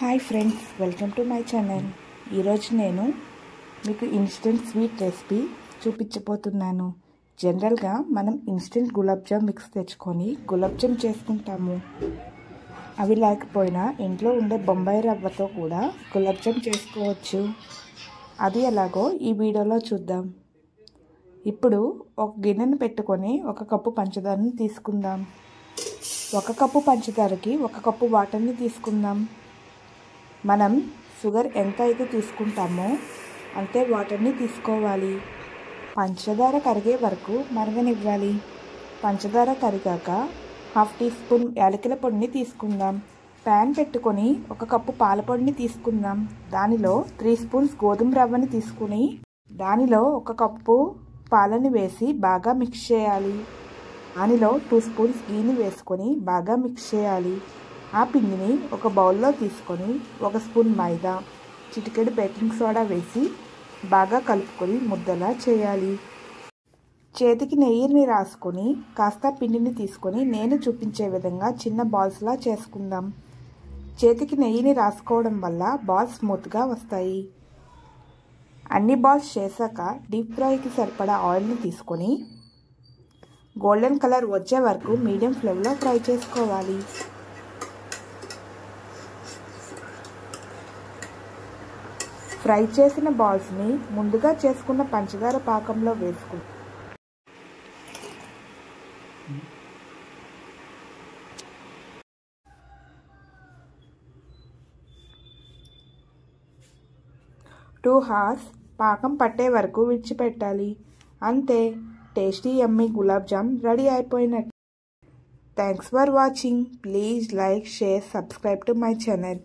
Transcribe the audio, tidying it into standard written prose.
Hi friends, welcome to my channel. ఈరోజు నేను మీకు ఇన్స్టెంట్ స్వీట్ రెసిపీ చూపించబోతున్నాను. జనరల్గా మనం ఇన్స్టెంట్ గులాబ్ జామ్ మిక్స్ తెచ్చుకొని గులాబ్ జామ్ చేసుకుంటాము. అవి లేకపోయినా ఇంట్లో ఉండే బొంబాయి రవ్వతో కూడా గులాబ్ జామ్ చేసుకోవచ్చు. అది ఎలాగో ఈ వీడియోలో చూద్దాం. ఇప్పుడు ఒక గిన్నెను పెట్టుకొని 1 కప్పు పంచదారని తీసుకుందాం. 1 కప్పు పంచదారకి 1 కప్పు వాటర్ని తీసుకుందాం. మనం షుగర్ ఎంత అయితే తీసుకుంటామో అంతే వాటర్ని తీసుకోవాలి. పంచదార కరిగే వరకు మరగనివ్వాలి. పంచదార కరిగాక 1/2 టీ స్పూన్ యాలకుల పొడిని తీసుకుందాం. ప్యాన్ పెట్టుకొని 1 కప్పు పాల పొడిని తీసుకుందాం. దానిలో 3 స్పూన్స్ గోధుమ రవ్వని తీసుకుని దానిలో 1 కప్పు పాలని వేసి బాగా మిక్స్ చేయాలి. దానిలో 2 స్పూన్స్ గీని వేసుకొని బాగా మిక్స్ చేయాలి. ఆ పిండిని ఒక బౌల్లో తీసుకొని 1 స్పూన్ మైదా, చిటికెడు బేకింగ్ సోడా వేసి బాగా కలుపుకొని ముద్దలా చేయాలి. చేతికి నెయ్యిని రాసుకొని కాస్త పిండిని తీసుకొని నేను చూపించే విధంగా చిన్న బాల్స్లా చేసుకుందాం. చేతికి నెయ్యిని రాసుకోవడం వల్ల బాల్స్ స్మూత్గా వస్తాయి. అన్ని బాల్స్ చేశాక డీప్ ఫ్రైకి సరిపడా ఆయిల్ని తీసుకొని గోల్డెన్ కలర్ వచ్చే వరకు మీడియం ఫ్లేమ్లో ఫ్రై చేసుకోవాలి. ఫ్రై చేసిన బాల్స్ని ముందుగా చేసుకున్న పంచదార పాకంలో వేసుకుని టూ హార్స్ పాకం పట్టే వరకు విడిచిపెట్టాలి. అంతే, tasty yummy gulab jam ready అయిపోయినట్టు. Thanks for watching. Please like, share, subscribe to my channel.